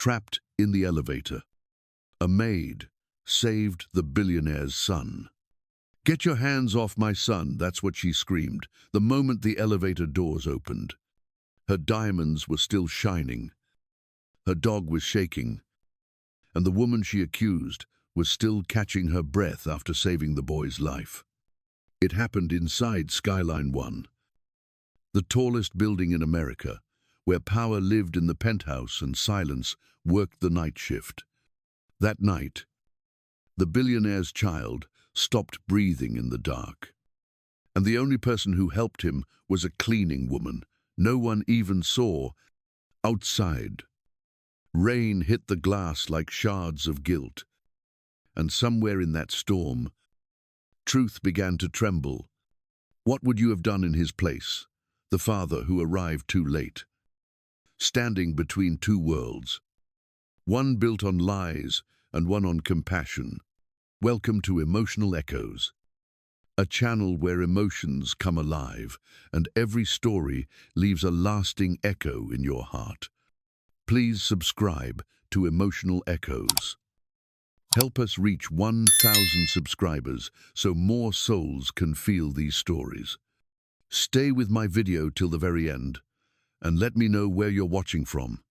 Trapped in the elevator. A maid saved the billionaire's son. "Get your hands off my son," that's what she screamed, the moment the elevator doors opened. Her diamonds were still shining. Her dog was shaking. And the woman she accused was still catching her breath after saving the boy's life. It happened inside Skyline 1, the tallest building in America, where power lived in the penthouse and silence worked the night shift. That night, the billionaire's child stopped breathing in the dark. And the only person who helped him was a cleaning woman. No one even saw. Outside, rain hit the glass like shards of guilt. And somewhere in that storm, truth began to tremble. What would you have done in his place? The father who arrived too late. Standing between two worlds. One built on lies and one on compassion. Welcome to Emotional Echoes, a channel where emotions come alive and every story leaves a lasting echo in your heart. Please subscribe to Emotional Echoes. Help us reach 1,000 subscribers so more souls can feel these stories. Stay with my video till the very end and let me know where you're watching from,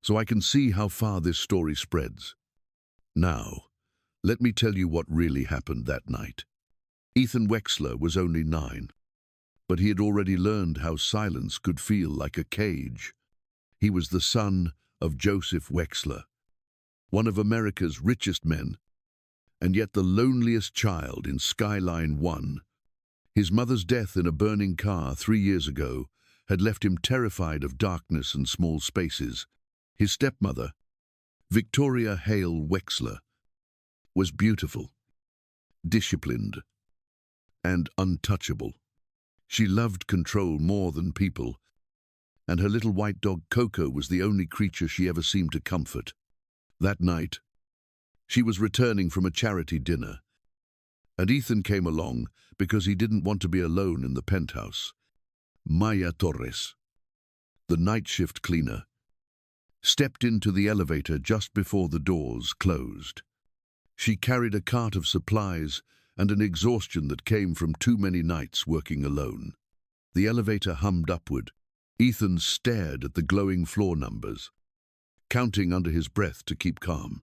so I can see how far this story spreads. Now, let me tell you what really happened that night. Ethan Wexler was only 9, but he had already learned how silence could feel like a cage. He was the son of Joseph Wexler, one of America's richest men, and yet the loneliest child in Skyline 1. His mother's death in a burning car 3 years ago had left him terrified of darkness and small spaces. His stepmother, Victoria Hale Wexler, was beautiful, disciplined, and untouchable. She loved control more than people, and her little white dog Coco was the only creature she ever seemed to comfort. That night, she was returning from a charity dinner, and Ethan came along because he didn't want to be alone in the penthouse. Maya Torres, the night shift cleaner, stepped into the elevator just before the doors closed. She carried a cart of supplies and an exhaustion that came from too many nights working alone. The elevator hummed upward. Ethan stared at the glowing floor numbers, counting under his breath to keep calm.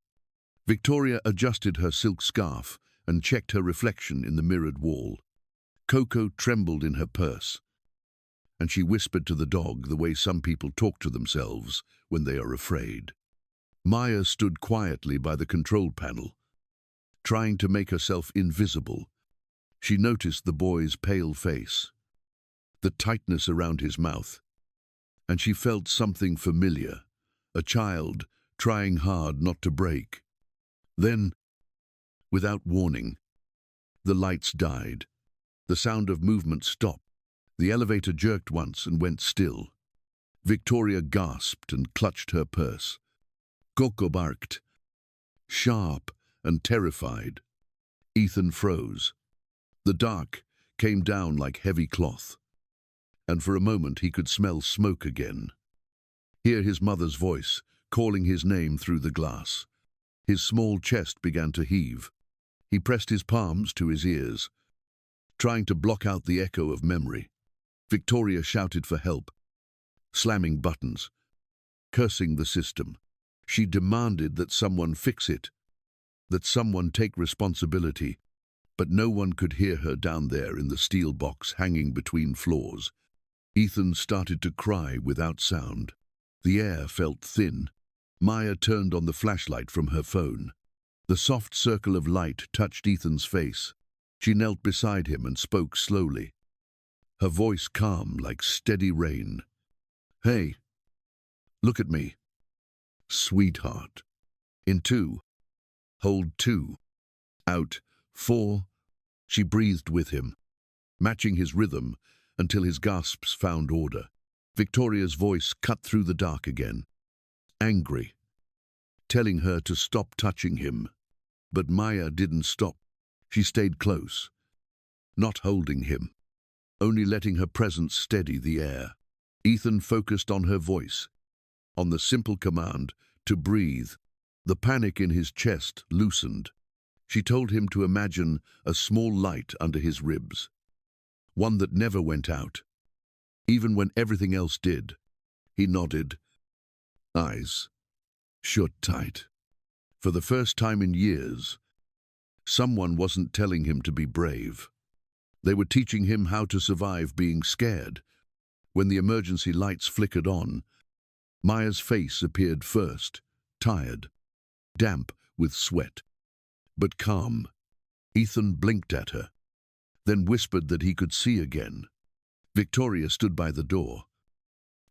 Victoria adjusted her silk scarf and checked her reflection in the mirrored wall. Coco trembled in her purse, and she whispered to the dog the way some people talk to themselves when they are afraid. Maya stood quietly by the control panel, trying to make herself invisible. She noticed the boy's pale face, the tightness around his mouth, and she felt something familiar, a child trying hard not to break. Then, without warning, the lights died. The sound of movement stopped. The elevator jerked once and went still. Victoria gasped and clutched her purse. Coco barked, sharp and terrified. Ethan froze. The dark came down like heavy cloth, and for a moment he could smell smoke again. Hear his mother's voice, calling his name through the glass. His small chest began to heave. He pressed his palms to his ears, trying to block out the echo of memory. Victoria shouted for help, slamming buttons, cursing the system. She demanded that someone fix it, that someone take responsibility, but no one could hear her down there in the steel box hanging between floors. Ethan started to cry without sound. The air felt thin. Maya turned on the flashlight from her phone. The soft circle of light touched Ethan's face. She knelt beside him and spoke slowly, her voice calm like steady rain. "Hey, look at me, sweetheart. In 2, hold 2, out 4. She breathed with him, matching his rhythm until his gasps found order. Victoria's voice cut through the dark again, angry, telling her to stop touching him. But Maya didn't stop. She stayed close, not holding him, only letting her presence steady the air. Ethan focused on her voice, on the simple command to breathe. The panic in his chest loosened. She told him to imagine a small light under his ribs, one that never went out, even when everything else did. He nodded, eyes shut tight. For the first time in years, someone wasn't telling him to be brave. They were teaching him how to survive being scared. When the emergency lights flickered on, Maya's face appeared first, tired, damp with sweat, but calm. Ethan blinked at her, then whispered that he could see again. Victoria stood by the door,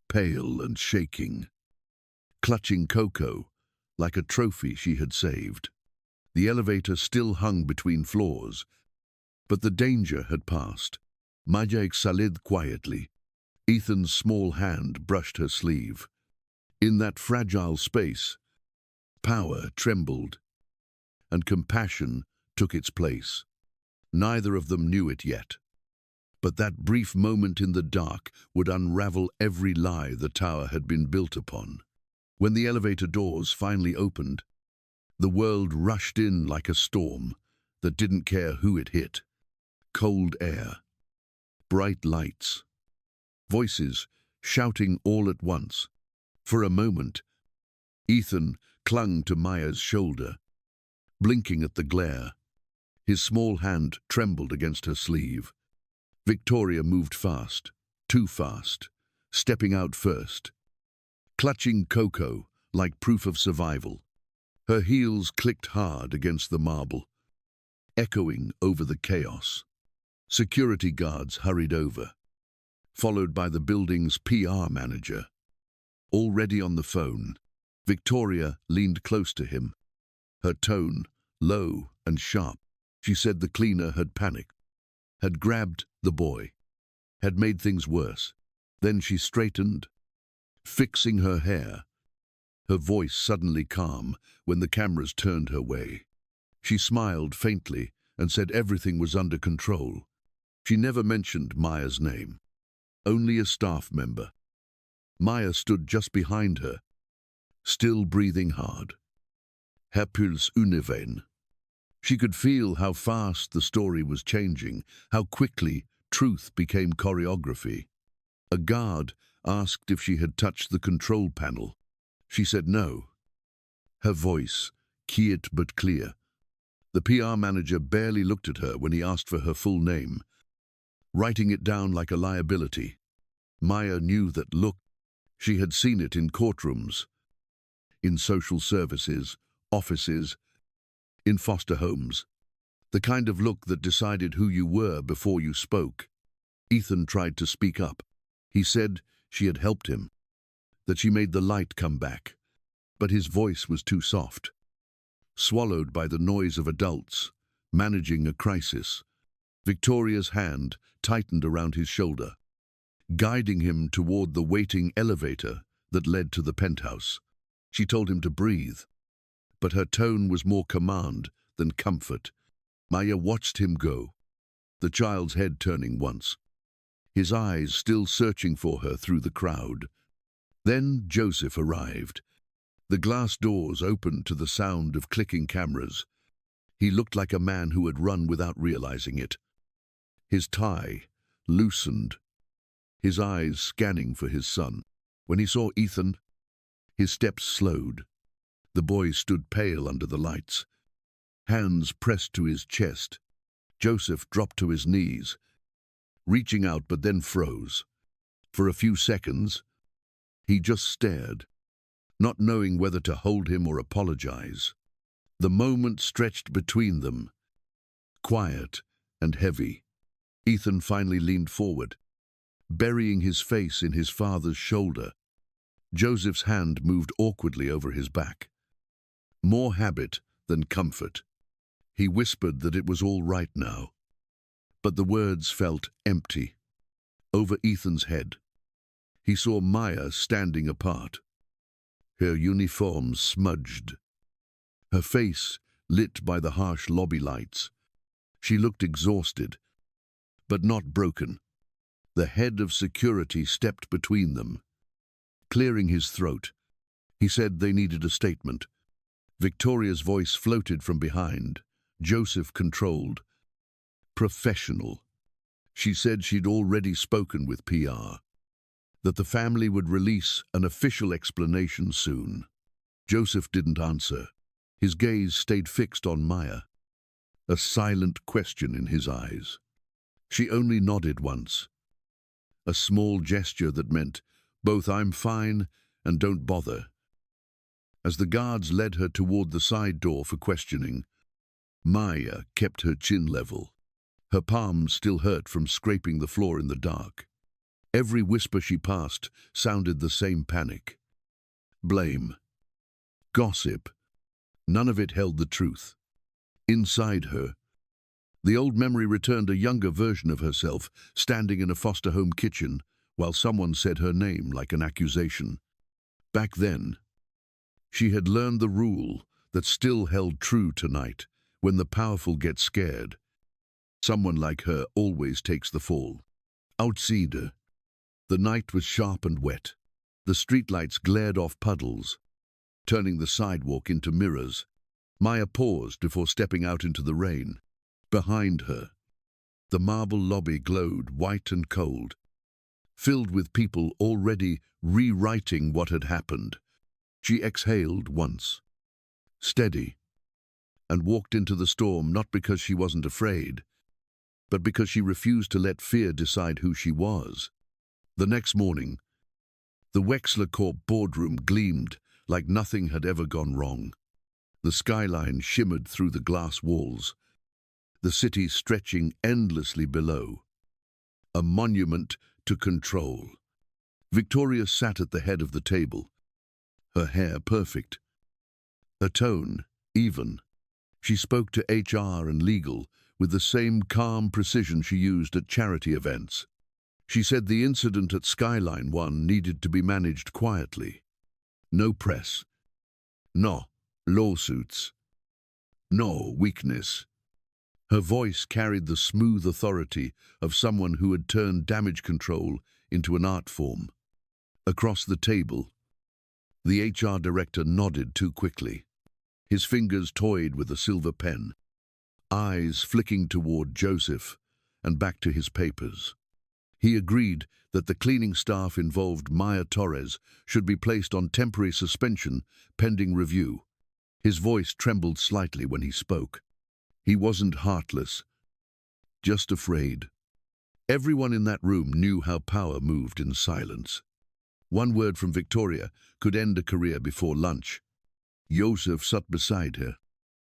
pale and shaking, clutching Coco like a trophy she had saved. The elevator still hung between floors, but the danger had passed. Maya exhaled quietly. Ethan's small hand brushed her sleeve. In that fragile space, power trembled, and compassion took its place. Neither of them knew it yet, but that brief moment in the dark would unravel every lie the tower had been built upon. When the elevator doors finally opened, the world rushed in like a storm that didn't care who it hit. Cold air, bright lights, voices shouting all at once. For a moment, Ethan clung to Maya's shoulder, blinking at the glare. His small hand trembled against her sleeve. Victoria moved fast, too fast, stepping out first, clutching Coco like proof of survival. Her heels clicked hard against the marble, echoing over the chaos. Security guards hurried over, followed by the building's PR manager. Already on the phone, Victoria leaned close to him, her tone low and sharp. She said the cleaner had panicked, had grabbed the boy, had made things worse. Then she straightened, fixing her hair, her voice suddenly calm when the cameras turned her way. She smiled faintly and said everything was under control. She never mentioned Maya's name, only a staff member. Maya stood just behind her, still breathing hard. Her pulse unevene. She could feel how fast the story was changing, how quickly truth became choreography. A guard asked if she had touched the control panel. She said no. Her voice, quiet but clear. The PR manager barely looked at her when he asked for her full name, writing it down like a liability. Maya knew that look. She had seen it in courtrooms, in social services, offices, in foster homes. The kind of look that decided who you were before you spoke. Ethan tried to speak up. He said she had helped him, that she made the light come back, but his voice was too soft. Swallowed by the noise of adults, managing a crisis, Victoria's hand tightened around his shoulder, guiding him toward the waiting elevator that led to the penthouse. She told him to breathe, but her tone was more command than comfort. Maya watched him go, the child's head turning once, his eyes still searching for her through the crowd. Then Joseph arrived. The glass doors opened to the sound of clicking cameras. He looked like a man who had run without realizing it. His tie loosened, his eyes scanning for his son. When he saw Ethan, his steps slowed. The boy stood pale under the lights, hands pressed to his chest. Joseph dropped to his knees, reaching out but then froze. For a few seconds, he just stared, not knowing whether to hold him or apologize. The moment stretched between them, quiet and heavy. Ethan finally leaned forward, burying his face in his father's shoulder. Joseph's hand moved awkwardly over his back. More habit than comfort. He whispered that it was all right now, but the words felt empty. Over Ethan's head, he saw Maya standing apart, her uniform smudged, her face lit by the harsh lobby lights. She looked exhausted, but not broken. The head of security stepped between them, clearing his throat. He said they needed a statement. Victoria's voice floated from behind. Joseph controlled. Professional. She said she'd already spoken with PR, that the family would release an official explanation soon. Joseph didn't answer. His gaze stayed fixed on Maya, a silent question in his eyes. She only nodded once, a small gesture that meant both "I'm fine" and "don't bother." As the guards led her toward the side door for questioning, Maya kept her chin level. Her palms still hurt from scraping the floor in the dark. Every whisper she passed sounded the same panic. Blame. Gossip. None of it held the truth. Inside her, the old memory returned, a younger version of herself, standing in a foster home kitchen while someone said her name like an accusation. Back then, she had learned the rule that still held true tonight: when the powerful get scared, someone like her always takes the fall. Outside, the night was sharp and wet. The streetlights glared off puddles, turning the sidewalk into mirrors. Maya paused before stepping out into the rain. Behind her, the marble lobby glowed white and cold, filled with people already rewriting what had happened. She exhaled once, steady, and walked into the storm, not because she wasn't afraid, but because she refused to let fear decide who she was. The next morning, the Wexler Corp boardroom gleamed like nothing had ever gone wrong. The skyline shimmered through the glass walls, the city stretching endlessly below, a monument to control. Victoria sat at the head of the table, her hair perfect, her tone even. She spoke to HR and legal with the same calm precision she used at charity events. She said the incident at Skyline 1 needed to be managed quietly. No press, no lawsuits, no weakness. Her voice carried the smooth authority of someone who had turned damage control into an art form. Across the table, the HR director nodded too quickly. His fingers toyed with a silver pen, eyes flicking toward Joseph and back to his papers. He agreed that the cleaning staff involved Maya Torres should be placed on temporary suspension pending review. His voice trembled slightly when he spoke. He wasn't heartless, just afraid. Everyone in that room knew how power moved in silence. One word from Victoria could end a career before lunch. Joseph sat beside her,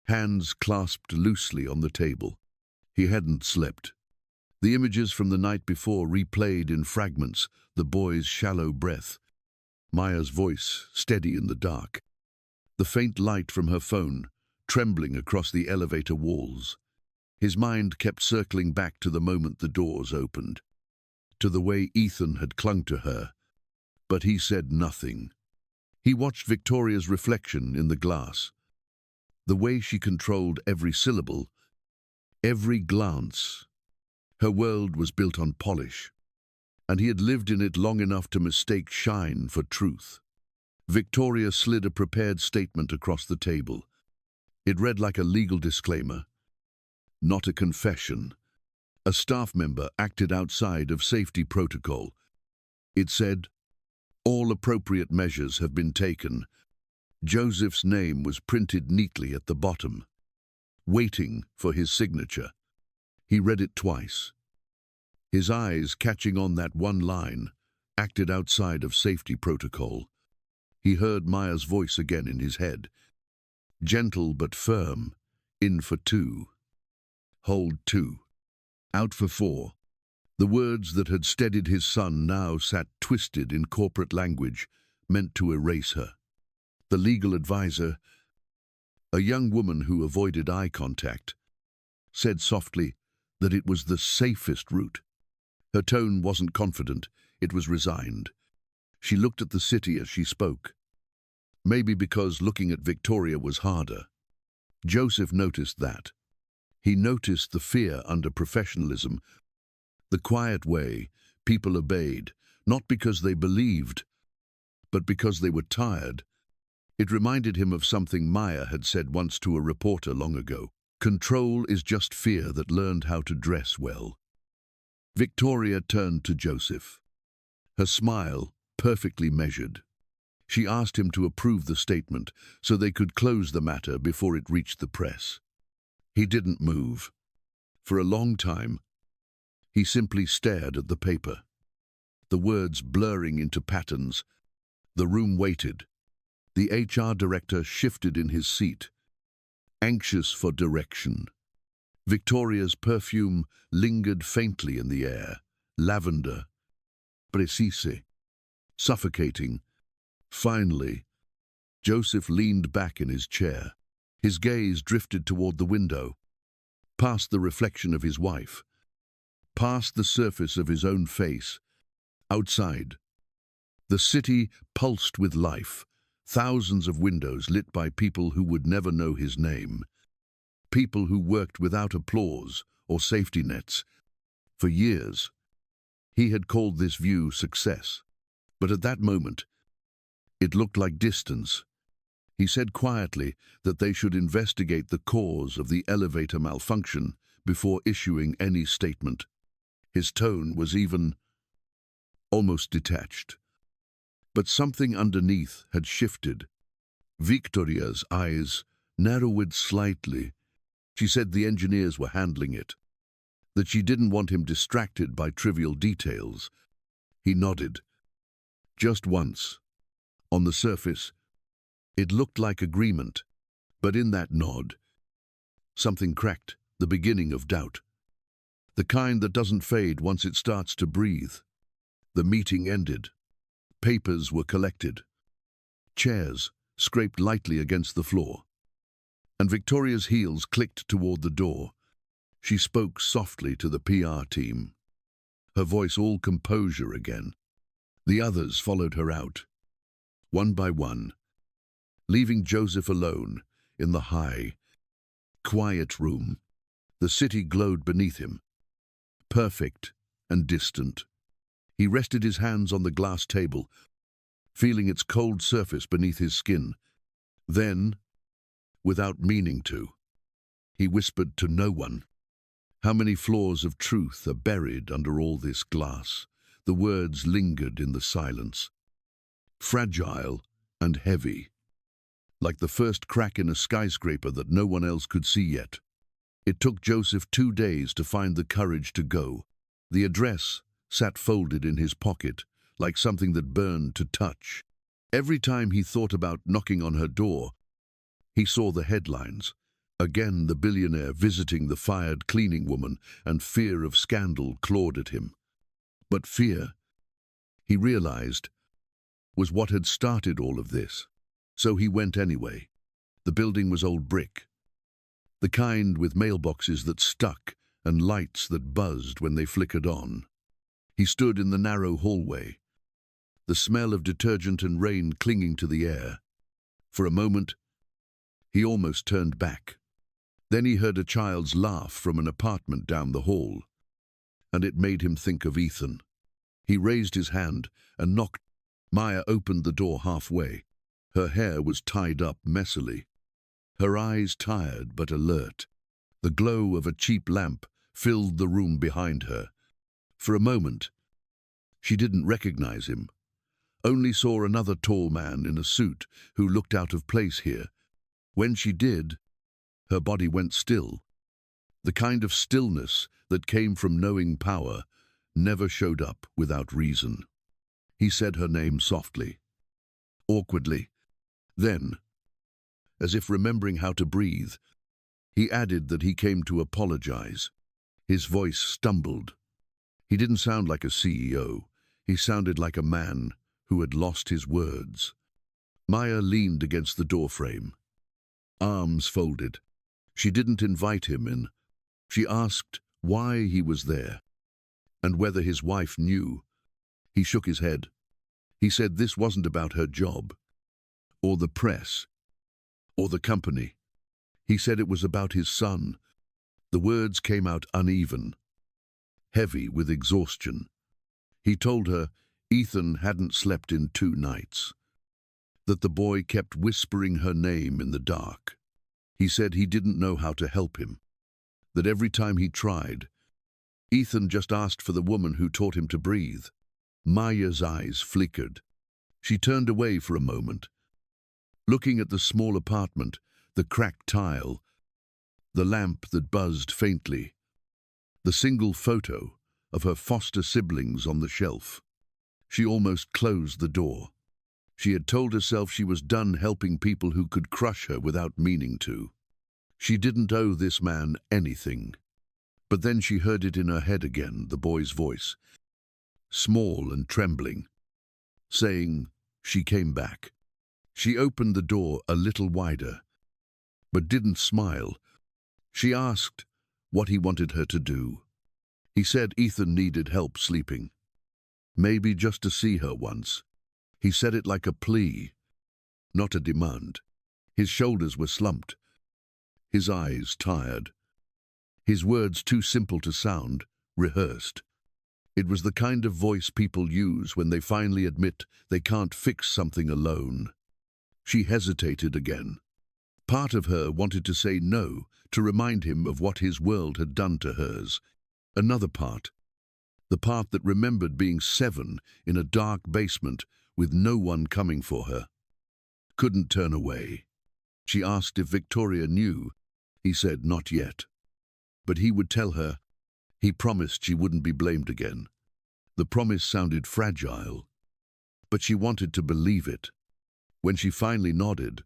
hands clasped loosely on the table. He hadn't slept. The images from the night before replayed in fragments, the boy's shallow breath, Maya's voice steady in the dark, the faint light from her phone trembling across the elevator walls. His mind kept circling back to the moment the doors opened, to the way Ethan had clung to her, but he said nothing. He watched Victoria's reflection in the glass, the way she controlled every syllable, every glance. Her world was built on polish, and he had lived in it long enough to mistake shine for truth. Victoria slid a prepared statement across the table. It read like a legal disclaimer, not a confession. A staff member acted outside of safety protocol. It said, "All appropriate measures have been taken." Joseph's name was printed neatly at the bottom, waiting for his signature. He read it twice, his eyes catching on that one line, acted outside of safety protocol. He heard Maya's voice again in his head, gentle but firm. In for 2. Hold 2. Out for 4. The words that had steadied his son now sat twisted in corporate language, meant to erase her. The legal advisor, a young woman who avoided eye contact, said softly that it was the safest route. Her tone wasn't confident, it was resigned. She looked at the city as she spoke. Maybe because looking at Victoria was harder. Joseph noticed that. He noticed the fear under professionalism, the quiet way people obeyed, not because they believed, but because they were tired. It reminded him of something Maya had said once to a reporter long ago. Control is just fear that learned how to dress well. Victoria turned to Joseph, her smile perfectly measured. She asked him to approve the statement so they could close the matter before it reached the press. He didn't move. For a long time, he simply stared at the paper, the words blurring into patterns. The room waited. The HR director shifted in his seat, anxious for direction. Victoria's perfume lingered faintly in the air, lavender, precise, suffocating. Finally, Joseph leaned back in his chair. His gaze drifted toward the window, past the reflection of his wife, past the surface of his own face. Outside, the city pulsed with life, thousands of windows lit by people who would never know his name, people who worked without applause or safety nets. For years, he had called this view success, but at that moment, it looked like distance. He said quietly that they should investigate the cause of the elevator malfunction before issuing any statement. His tone was even almost detached. But something underneath had shifted. Victoria's eyes narrowed slightly. She said the engineers were handling it, that she didn't want him distracted by trivial details. He nodded. Just once. On the surface, it looked like agreement, but in that nod, something cracked, the beginning of doubt. The kind that doesn't fade once it starts to breathe. The meeting ended. Papers were collected. Chairs scraped lightly against the floor. And Victoria's heels clicked toward the door. She spoke softly to the PR team, her voice all composure again. The others followed her out, one by one, leaving Joseph alone in the high, quiet room. The city glowed beneath him, perfect and distant. He rested his hands on the glass table, feeling its cold surface beneath his skin. Then, without meaning to, he whispered to no one, "How many floors of truth are buried under all this glass?" The words lingered in the silence, fragile and heavy, like the first crack in a skyscraper that no one else could see yet. It took Joseph 2 days to find the courage to go. The address sat folded in his pocket, like something that burned to touch. Every time he thought about knocking on her door, he saw the headlines. Again the billionaire visiting the fired cleaning woman, and fear of scandal clawed at him. But fear, he realized, was what had started all of this. So he went anyway. The building was old brick, the kind with mailboxes that stuck and lights that buzzed when they flickered on. He stood in the narrow hallway, the smell of detergent and rain clinging to the air. For a moment, he almost turned back. Then he heard a child's laugh from an apartment down the hall, and it made him think of Ethan. He raised his hand and knocked. Maya opened the door halfway. Her hair was tied up messily, her eyes tired but alert. The glow of a cheap lamp filled the room behind her. For a moment, she didn't recognize him, only saw another tall man in a suit who looked out of place here. When she did, her body went still. The kind of stillness that came from knowing power never showed up without reason. He said her name softly, awkwardly. Then, as if remembering how to breathe, he added that he came to apologize. His voice stumbled. He didn't sound like a CEO. He sounded like a man who had lost his words. Maya leaned against the doorframe, arms folded. She didn't invite him in. She asked why he was there, and whether his wife knew. He shook his head. He said this wasn't about her job, or the press, or the company. He said it was about his son. The words came out uneven, heavy with exhaustion. He told her Ethan hadn't slept in 2 nights. that the boy kept whispering her name in the dark. He said he didn't know how to help him, that every time he tried, Ethan just asked for the woman who taught him to breathe. Maya's eyes flickered. She turned away for a moment, looking at the small apartment, the cracked tile, the lamp that buzzed faintly, the single photo of her foster siblings on the shelf. She almost closed the door. She had told herself she was done helping people who could crush her without meaning to. She didn't owe this man anything. But then she heard it in her head again, the boy's voice, small and trembling, saying she came back. She opened the door a little wider, but didn't smile. She asked what he wanted her to do. He said Ethan needed help sleeping. Maybe just to see her once. He said it like a plea, not a demand. His shoulders were slumped, his eyes tired. His words too simple to sound, rehearsed. It was the kind of voice people use when they finally admit they can't fix something alone. She hesitated again. Part of her wanted to say no, to remind him of what his world had done to hers. Another part, the part that remembered being 7 in a dark basement with no one coming for her, couldn't turn away. She asked if Victoria knew. He said not yet. But he would tell her. He promised she wouldn't be blamed again. The promise sounded fragile, but she wanted to believe it. When she finally nodded,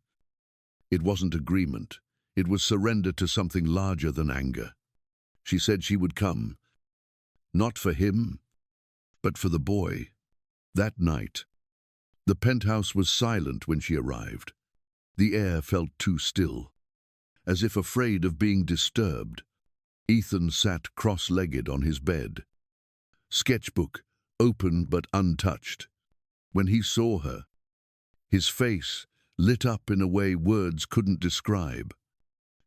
it wasn't agreement. It was surrender to something larger than anger. She said she would come, not for him, but for the boy. That night, the penthouse was silent when she arrived. The air felt too still, as if afraid of being disturbed. Ethan sat cross-legged on his bed, sketchbook open but untouched. When he saw her, his face lit up in a way words couldn't describe.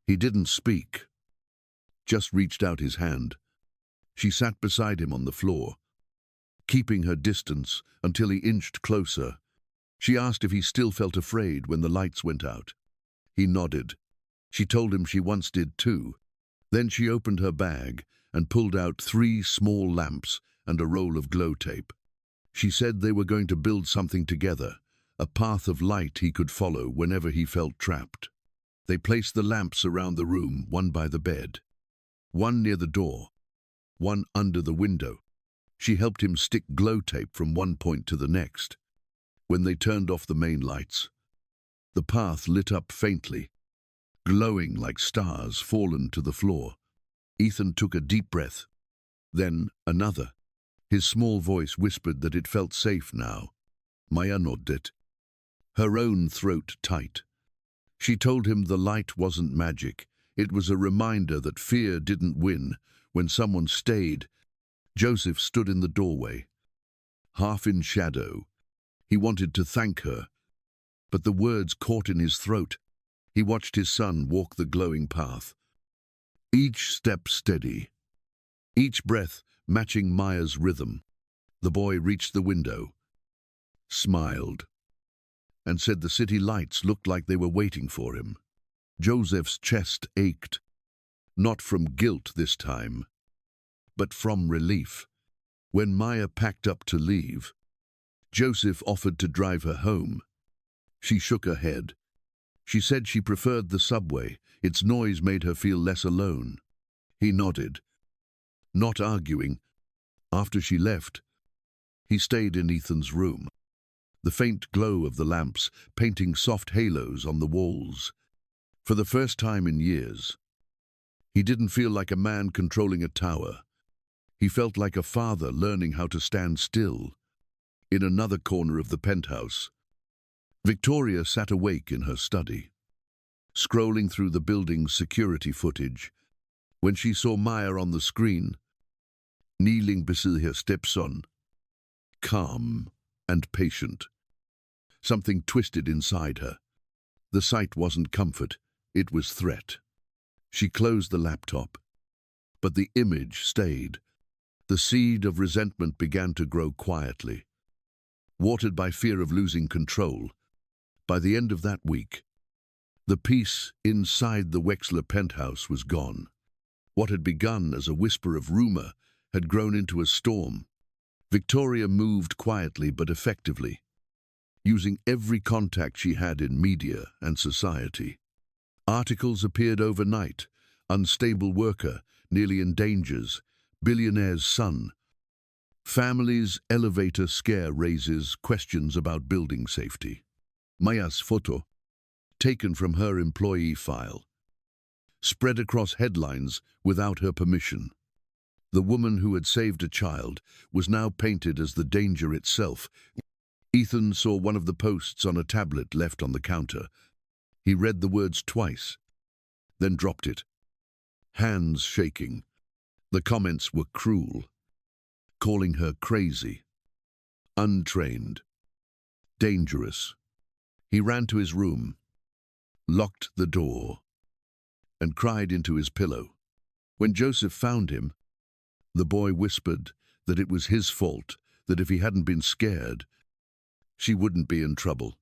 He didn't speak, just reached out his hand. She sat beside him on the floor, keeping her distance until he inched closer. She asked if he still felt afraid when the lights went out. He nodded. She told him she once did too. Then she opened her bag and pulled out 3 small lamps and a roll of glow tape. She said they were going to build something together, a path of light he could follow whenever he felt trapped. They placed the lamps around the room, one by the bed, one near the door, one under the window. She helped him stick glow tape from one point to the next. When they turned off the main lights, the path lit up faintly, glowing like stars fallen to the floor. Ethan took a deep breath, then another. His small voice whispered that it felt safe now. Maya nodded, her own throat tight. She told him the light wasn't magic. It was a reminder that fear didn't win when someone stayed. Joseph stood in the doorway, half in shadow. He wanted to thank her, but the words caught in his throat. He watched his son walk the glowing path, each step steady, each breath matching Maya's rhythm. The boy reached the window, smiled, and said the city lights looked like they were waiting for him. Joseph's chest ached, not from guilt this time, but from relief. When Maya packed up to leave, Joseph offered to drive her home. She shook her head. She said she preferred the subway. Its noise made her feel less alone. He nodded, not arguing. After she left, he stayed in Ethan's room, the faint glow of the lamps painting soft halos on the walls. For the first time in years, he didn't feel like a man controlling a tower. He felt like a father learning how to stand still. In another corner of the penthouse, Victoria sat awake in her study, scrolling through the building's security footage. When she saw Maya on the screen, kneeling beside her stepson, calm and patient, something twisted inside her. The sight wasn't comfort, it was threat. She closed the laptop, but the image stayed. The seed of resentment began to grow quietly, watered by fear of losing control. By the end of that week, the peace inside the Wexler penthouse was gone. What had begun as a whisper of rumor had grown into a storm. Victoria moved quietly but effectively, using every contact she had in media and society. Articles appeared overnight: unstable worker, nearly endangers, billionaire's son. Family's elevator scare raises questions about building safety. Maya's photo, taken from her employee file, spread across headlines without her permission. The woman who had saved a child was now painted as the danger itself. Ethan saw one of the posts on a tablet left on the counter. He read the words twice, then dropped it, hands shaking. The comments were cruel, calling her crazy, untrained, dangerous. He ran to his room, locked the door, and cried into his pillow. When Joseph found him, the boy whispered that it was his fault, that if he hadn't been scared, she wouldn't be in trouble.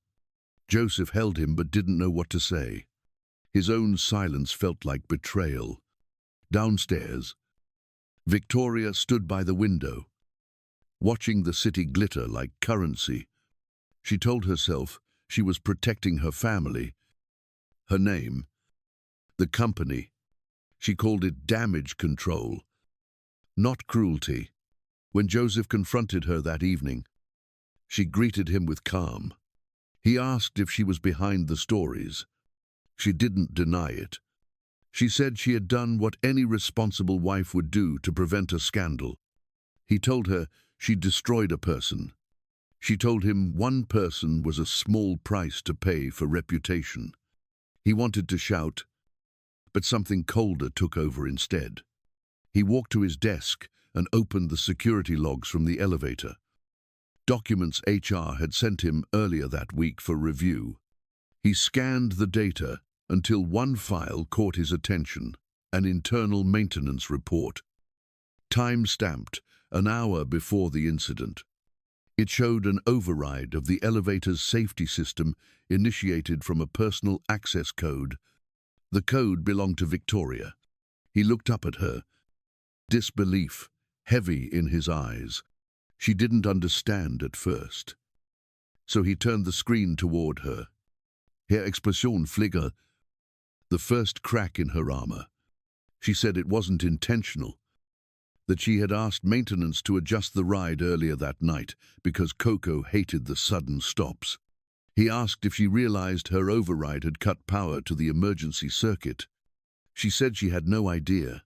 Joseph held him but didn't know what to say. His own silence felt like betrayal. Downstairs, Victoria stood by the window, watching the city glitter like currency. She told herself she was protecting her family, her name, the company. She called it damage control, not cruelty. When Joseph confronted her that evening, she greeted him with calm. He asked if she was behind the stories. She didn't deny it. She said she had done what any responsible wife would do to prevent a scandal. He told her she'd destroyed a person. She told him one person was a small price to pay for reputation. He wanted to shout, but something colder took over instead. He walked to his desk and opened the security logs from the elevator. Documents HR had sent him earlier that week for review. He scanned the data until one file caught his attention: an internal maintenance report, time-stamped an hour before the incident. It showed an override of the elevator's safety system initiated from a personal access code. The code belonged to Victoria. He looked up at her, disbelief heavy in his eyes. She didn't understand at first, so he turned the screen toward her. Her Explosion flicker, the first crack in her armor. She said it wasn't intentional, that she had asked maintenance to adjust the ride earlier that night because Coco hated the sudden stops. He asked if she realized her override had cut power to the emergency circuit. She said she had no idea.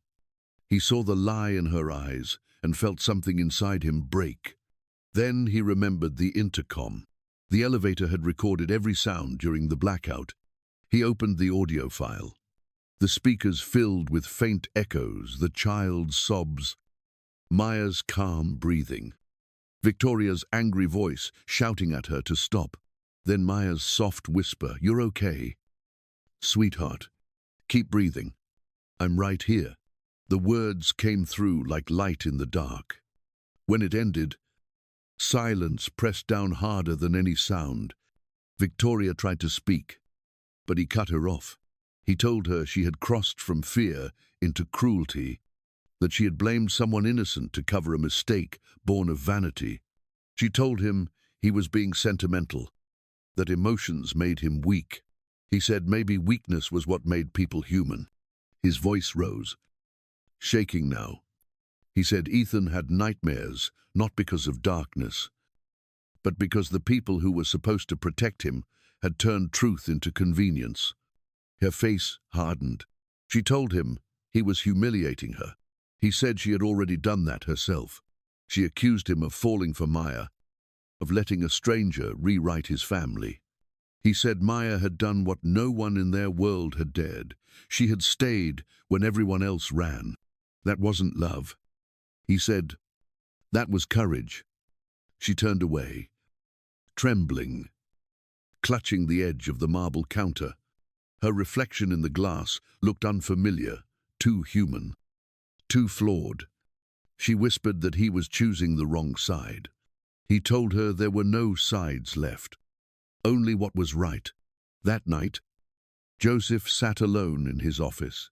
He saw the lie in her eyes and felt something inside him break. Then he remembered the intercom. The elevator had recorded every sound during the blackout. He opened the audio file. The speakers filled with faint echoes, the child's sobs, Maya's calm breathing, Victoria's angry voice shouting at her to stop. Then Maya's soft whisper, "You're okay, sweetheart. Keep breathing. I'm right here." The words came through like light in the dark. When it ended, silence pressed down harder than any sound. Victoria tried to speak, but he cut her off. He told her she had crossed from fear into cruelty, that she had blamed someone innocent to cover a mistake born of vanity. She told him he was being sentimental, that emotions made him weak. He said maybe weakness was what made people human. His voice rose, shaking now. He said Ethan had nightmares, not because of darkness, but because the people who were supposed to protect him had turned truth into convenience. Her face hardened. She told him he was humiliating her. He said she had already done that herself. She accused him of falling for Maya, of letting a stranger rewrite his family. He said Maya had done what no one in their world had dared. She had stayed when everyone else ran. That wasn't love. He said that was courage. She turned away, trembling, clutching the edge of the marble counter. Her reflection in the glass looked unfamiliar, too human, too flawed. She whispered that he was choosing the wrong side. He told her there were no sides left. only what was right. That night, Joseph sat alone in his office,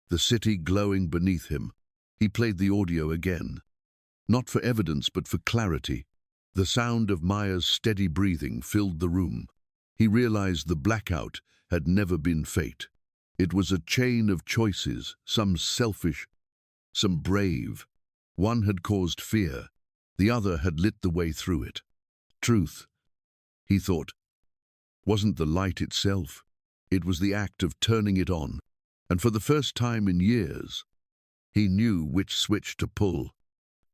the city glowing beneath him. He played the audio again, not for evidence but for clarity. The sound of Maya's steady breathing filled the room. He realized the blackout had never been fate. It was a chain of choices, some selfish, some brave. One had caused fear, the other had lit the way through it. Truth, he thought, wasn't the light itself. It was the act of turning it on, and for the first time in years, he knew which switch to pull.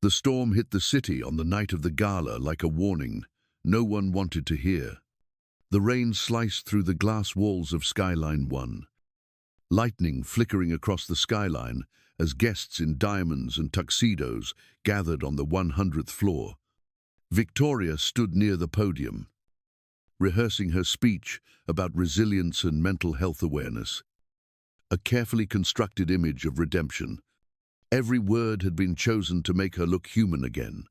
The storm hit the city on the night of the gala like a warning no one wanted to hear. The rain sliced through the glass walls of Skyline 1, lightning flickering across the skyline as guests in diamonds and tuxedos gathered on the 100th floor. Victoria stood near the podium, rehearsing her speech about resilience and mental health awareness, a carefully constructed image of redemption. Every word had been chosen to make her look human again.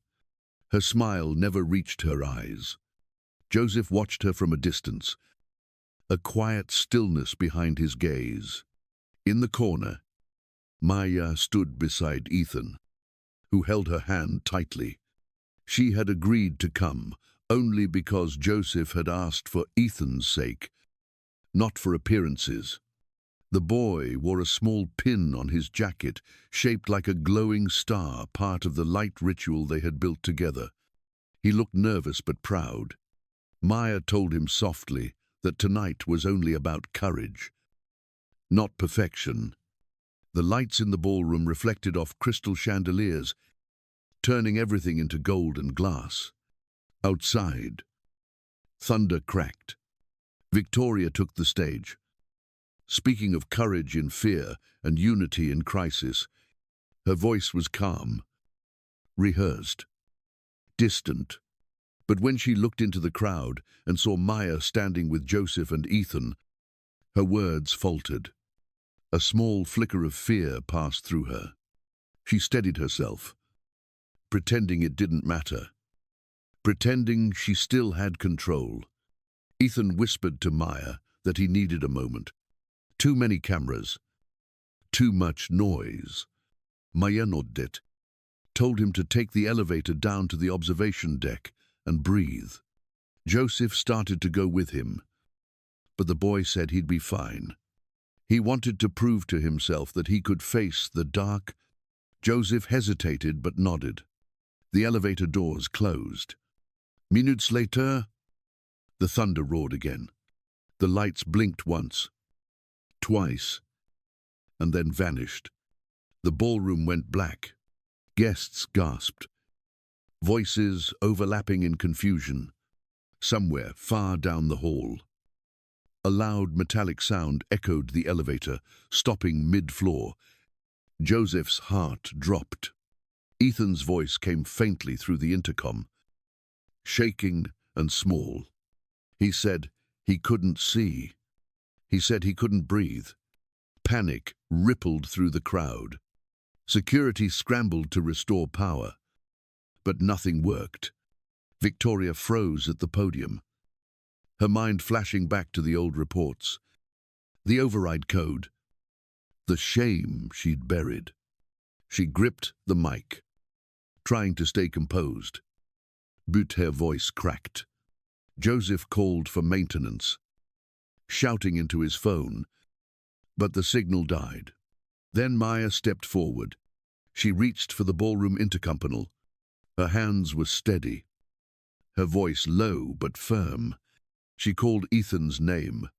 Her smile never reached her eyes. Joseph watched her from a distance, a quiet stillness behind his gaze. In the corner, Maya stood beside Ethan, who held her hand tightly. She had agreed to come only because Joseph had asked for Ethan's sake, not for appearances. The boy wore a small pin on his jacket, shaped like a glowing star, part of the light ritual they had built together. He looked nervous but proud. Maya told him softly that tonight was only about courage, not perfection. The lights in the ballroom reflected off crystal chandeliers, turning everything into gold and glass. Outside, thunder cracked. Victoria took the stage, speaking of courage in fear and unity in crisis. Her voice was calm, rehearsed, distant. But when she looked into the crowd and saw Maya standing with Joseph and Ethan, her words faltered. A small flicker of fear passed through her. She steadied herself, pretending it didn't matter, pretending she still had control. Ethan whispered to Maya that he needed a moment. Too many cameras, too much noise. Maya nodded, told him to take the elevator down to the observation deck and breathe. Joseph started to go with him, but the boy said he'd be fine. He wanted to prove to himself that he could face the dark. Joseph hesitated but nodded. The elevator doors closed. Minutes later, the thunder roared again. The lights blinked once, twice, and then vanished. The ballroom went black. Guests gasped, voices overlapping in confusion. Somewhere far down the hall, a loud metallic sound echoed the elevator, stopping mid-floor. Joseph's heart dropped. Ethan's voice came faintly through the intercom, shaking and small. He said he couldn't see. He said he couldn't breathe. Panic rippled through the crowd. Security scrambled to restore power, but nothing worked. Victoria froze at the podium, her mind flashing back to the old reports, the override code, the shame she'd buried. She gripped the mic, trying to stay composed, but her voice cracked. Joseph called for maintenance, shouting into his phone, but the signal died. Then Maya stepped forward. She reached for the ballroom intercom. Her hands were steady, her voice low but firm. She called Ethan's name,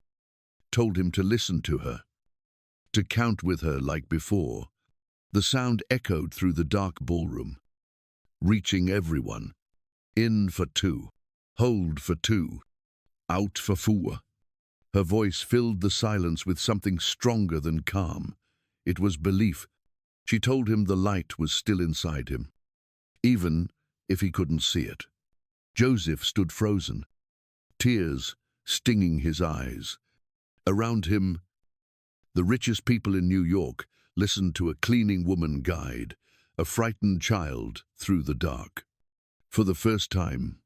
told him to listen to her, to count with her like before. The sound echoed through the dark ballroom, reaching everyone. In for 2, hold for 2, out for 4. Her voice filled the silence with something stronger than calm. It was belief. She told him the light was still inside him, even if he couldn't see it. Joseph stood frozen, tears stinging his eyes. Around him, the richest people in New York listened to a cleaning woman guide a frightened child through the dark. For the first time,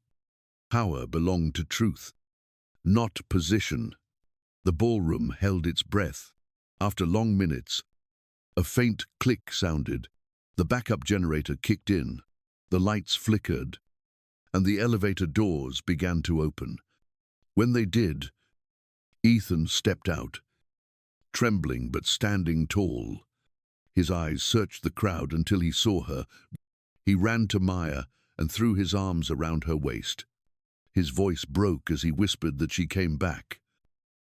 power belonged to truth. not position. The ballroom held its breath. After long minutes, a faint click sounded. The backup generator kicked in, the lights flickered, and the elevator doors began to open. When they did, Ethan stepped out, trembling but standing tall. His eyes searched the crowd until he saw her. He ran to Maya and threw his arms around her waist. His voice broke as he whispered that she came back.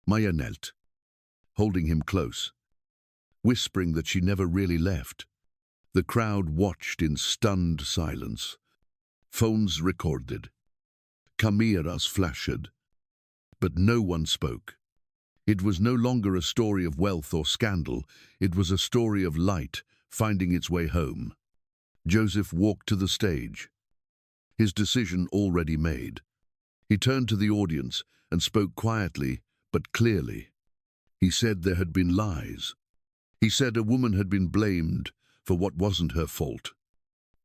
Maya knelt, holding him close, whispering that she never really left. The crowd watched in stunned silence. Phones recorded. Cameras flashed. But no one spoke. It was no longer a story of wealth or scandal. It was a story of light finding its way home. Joseph walked to the stage, his decision already made. He turned to the audience and spoke quietly but clearly. He said there had been lies. He said a woman had been blamed for what wasn't her fault.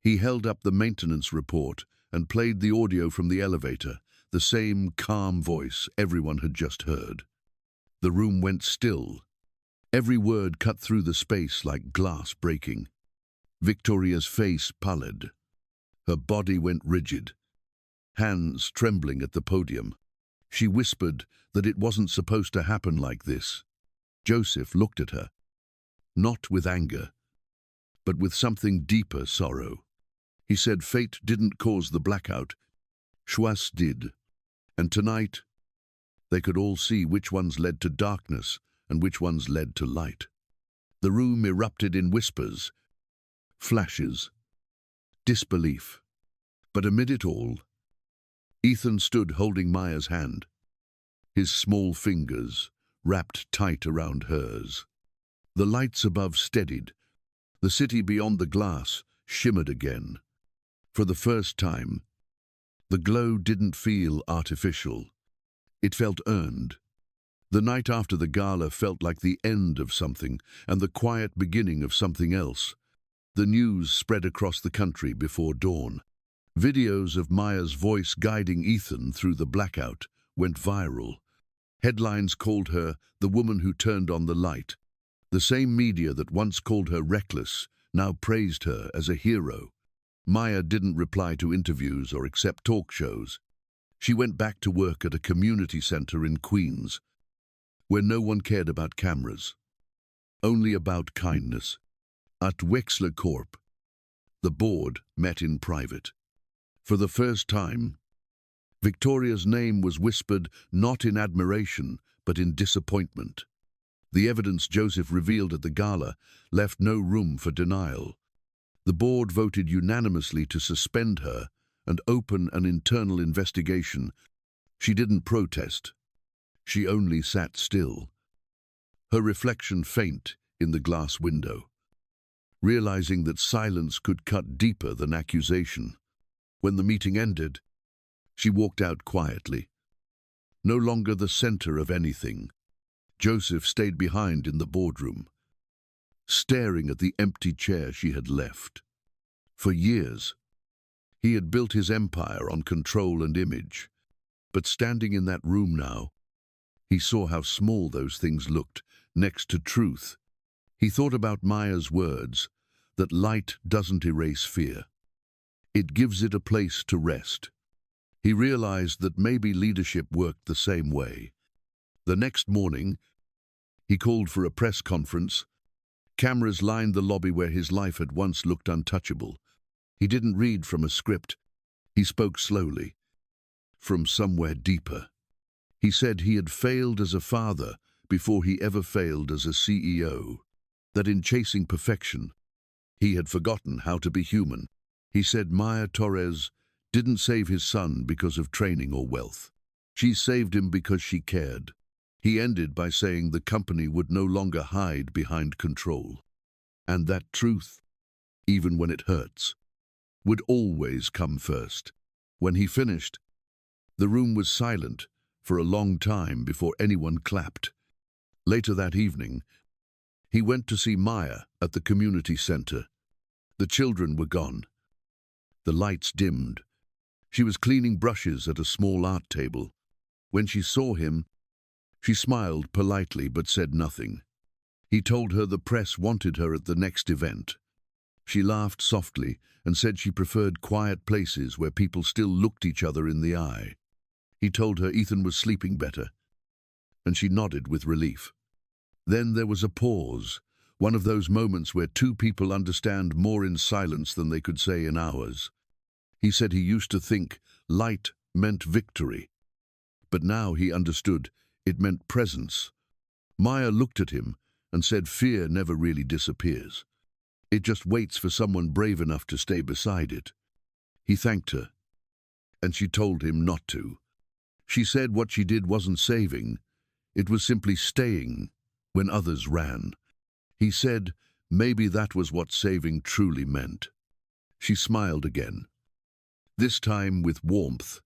He held up the maintenance report and played the audio from the elevator, the same calm voice everyone had just heard. The room went still. Every word cut through the space like glass breaking. Victoria's face pallid. Her body went rigid, hands trembling at the podium. She whispered that it wasn't supposed to happen like this. Joseph looked at her, not with anger, but with something deeper sorrow. He said fate didn't cause the blackout, choice did. And tonight, they could all see which ones led to darkness and which ones led to light. The room erupted in whispers, flashes, disbelief. But amid it all, Ethan stood holding Maya's hand, his small fingers wrapped tight around hers. The lights above steadied. The city beyond the glass shimmered again. For the first time, the glow didn't feel artificial. It felt earned. The night after the gala felt like the end of something and the quiet beginning of something else. The news spread across the country before dawn. Videos of Maya's voice guiding Ethan through the blackout went viral. Headlines called her the woman who turned on the light. The same media that once called her reckless now praised her as a hero. Maya didn't reply to interviews or accept talk shows. She went back to work at a community center in Queens, where no one cared about cameras, only about kindness. At Wexler Corp, the board met in private. For the first time, Victoria's name was whispered not in admiration, but in disappointment. The evidence Joseph revealed at the gala left no room for denial. The board voted unanimously to suspend her and open an internal investigation. She didn't protest. She only sat still, her reflection faint in the glass window, realizing that silence could cut deeper than accusation. When the meeting ended, she walked out quietly, no longer the center of anything. Joseph stayed behind in the boardroom, staring at the empty chair she had left. For years, he had built his empire on control and image, but standing in that room now, he saw how small those things looked next to truth. He thought about Maya's words, that light doesn't erase fear. It gives it a place to rest. He realized that maybe leadership worked the same way. The next morning, he called for a press conference. Cameras lined the lobby where his life had once looked untouchable. He didn't read from a script. He spoke slowly, from somewhere deeper. He said he had failed as a father before he ever failed as a CEO, that in chasing perfection, he had forgotten how to be human. He said Maya Torres didn't save his son because of training or wealth. She saved him because she cared. He ended by saying the company would no longer hide behind control, and that truth, even when it hurts, would always come first. When he finished, the room was silent for a long time before anyone clapped. Later that evening, he went to see Maya at the community center. The children were gone. The lights dimmed. She was cleaning brushes at a small art table. When she saw him, she smiled politely but said nothing. He told her the press wanted her at the next event. She laughed softly and said she preferred quiet places where people still looked each other in the eye. He told her Ethan was sleeping better, and she nodded with relief. Then there was a pause, one of those moments where two people understand more in silence than they could say in hours. He said he used to think light meant victory, but now he understood it meant presence. Maya looked at him and said fear never really disappears. It just waits for someone brave enough to stay beside it. He thanked her, and she told him not to. She said what she did wasn't saving, it was simply staying when others ran. He said maybe that was what saving truly meant. She smiled again, this time with warmth,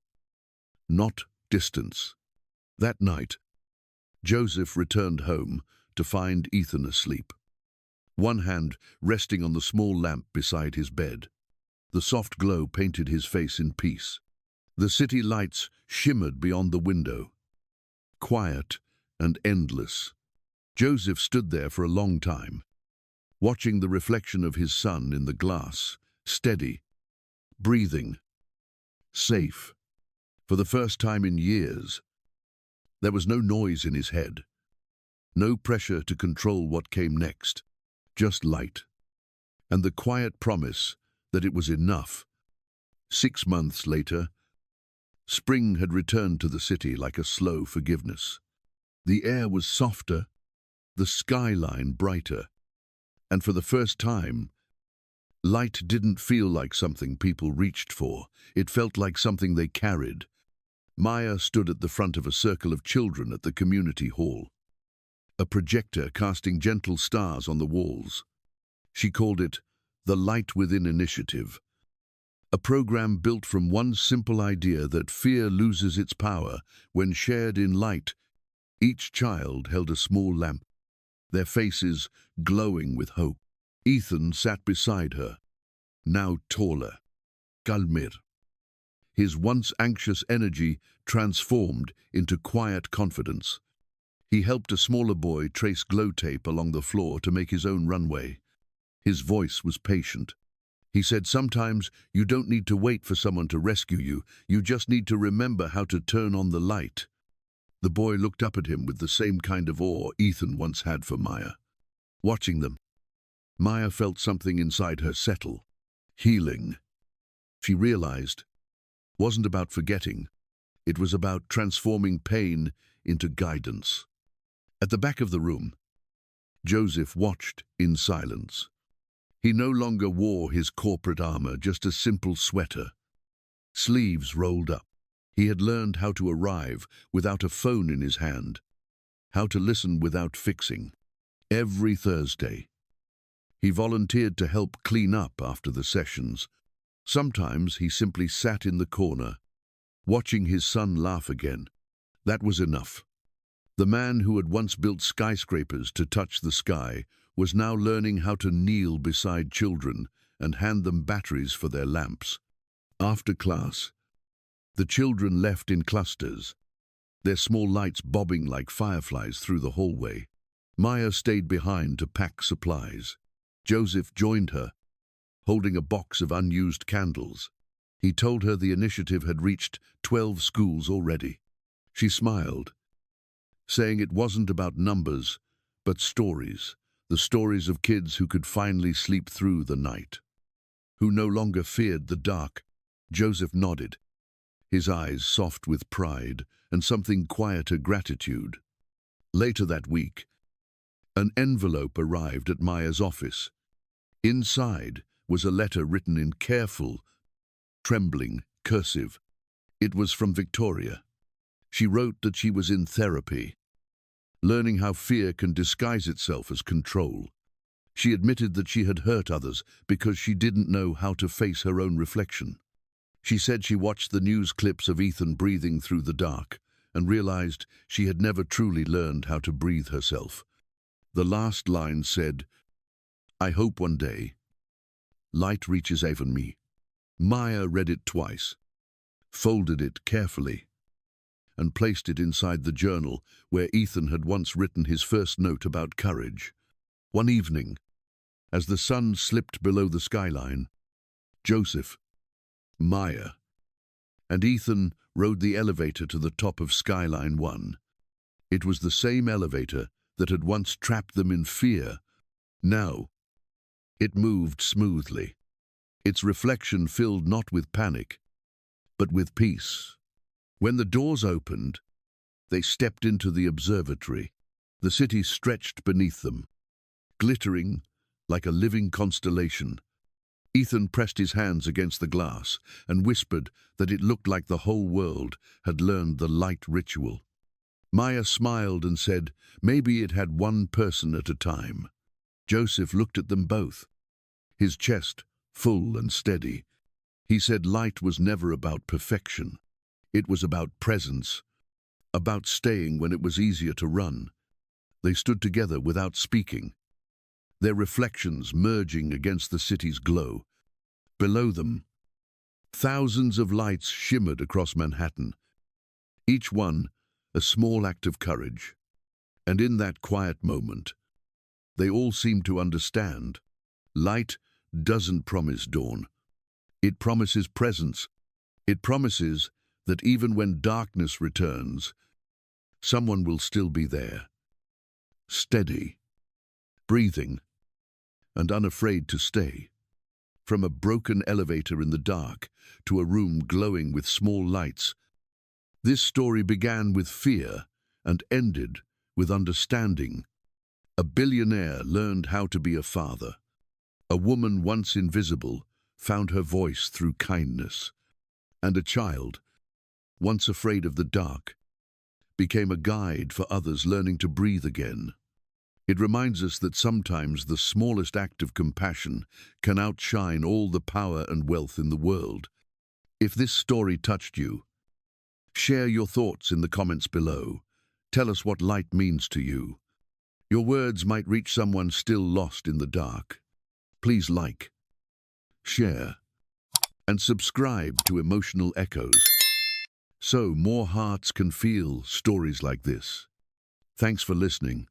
not distance. That night, Joseph returned home to find Ethan asleep, one hand resting on the small lamp beside his bed. The soft glow painted his face in peace. The city lights shimmered beyond the window, quiet and endless. Joseph stood there for a long time, watching the reflection of his son in the glass, steady, breathing, safe. For the first time in years, there was no noise in his head, no pressure to control what came next, just light, and the quiet promise that it was enough. 6 months later, spring had returned to the city like a slow forgiveness. The air was softer, the skyline brighter, and for the first time, light didn't feel like something people reached for. It felt like something they carried. Maya stood at the front of a circle of children at the community hall, a projector casting gentle stars on the walls. She called it the Light Within Initiative, a program built from one simple idea that fear loses its power when shared in light. Each child held a small lamp, their faces glowing with hope. Ethan sat beside her, now taller, Galmir. His once anxious energy transformed into quiet confidence. He helped a smaller boy trace glow tape along the floor to make his own runway. His voice was patient. He said, sometimes you don't need to wait for someone to rescue you, you just need to remember how to turn on the light. The boy looked up at him with the same kind of awe Ethan once had for Maya. Watching them, Maya felt something inside her settle, healing. She realized it wasn't about forgetting, it was about transforming pain into guidance. At the back of the room, Joseph watched in silence. He no longer wore his corporate armor, just a simple sweater, sleeves rolled up. He had learned how to arrive without a phone in his hand, how to listen without fixing. Every Thursday, he volunteered to help clean up after the sessions. Sometimes he simply sat in the corner, watching his son laugh again. That was enough. The man who had once built skyscrapers to touch the sky was now learning how to kneel beside children and hand them batteries for their lamps. After class, the children left in clusters, their small lights bobbing like fireflies through the hallway. Maya stayed behind to pack supplies. Joseph joined her, holding a box of unused candles. He told her the initiative had reached 12 schools already. She smiled, saying it wasn't about numbers, but stories. The stories of kids who could finally sleep through the night, who no longer feared the dark. Joseph nodded, his eyes soft with pride and something quieter gratitude. Later that week, an envelope arrived at Maya's office. Inside was a letter written in careful, trembling cursive. It was from Victoria. She wrote that she was in therapy, learning how fear can disguise itself as control. She admitted that she had hurt others because she didn't know how to face her own reflection. She said she watched the news clips of Ethan breathing through the dark and realized she had never truly learned how to breathe herself. The last line said, "I hope one day light reaches even me." Maya read it twice, folded it carefully, and placed it inside the journal where Ethan had once written his first note about courage. One evening, as the sun slipped below the skyline, Joseph, Maya, and Ethan rode the elevator to the top of Skyline 1. It was the same elevator that had once trapped them in fear. Now, it moved smoothly, its reflection filled not with panic, but with peace. When the doors opened, they stepped into the observatory. The city stretched beneath them, glittering like a living constellation. Ethan pressed his hands against the glass and whispered that it looked like the whole world had learned the light ritual. Maya smiled and said, maybe it had one person at a time. Joseph looked at them both, his chest full and steady. He said light was never about perfection. It was about presence, about staying when it was easier to run. They stood together without speaking, their reflections merging against the city's glow. Below them, thousands of lights shimmered across Manhattan, each one a small act of courage. And in that quiet moment, they all seemed to understand. Light doesn't promise dawn. It promises presence. It promises that even when darkness returns, someone will still be there, steady, breathing, and unafraid to stay. From a broken elevator in the dark to a room glowing with small lights, this story began with fear and ended with understanding. A billionaire learned how to be a father. A woman once invisible found her voice through kindness. And a child, once afraid of the dark, became a guide for others learning to breathe again. It reminds us that sometimes the smallest act of compassion can outshine all the power and wealth in the world. If this story touched you, share your thoughts in the comments below. Tell us what light means to you. Your words might reach someone still lost in the dark. Please like, share, and subscribe to Emotional Echoes, so more hearts can feel stories like this. Thanks for listening.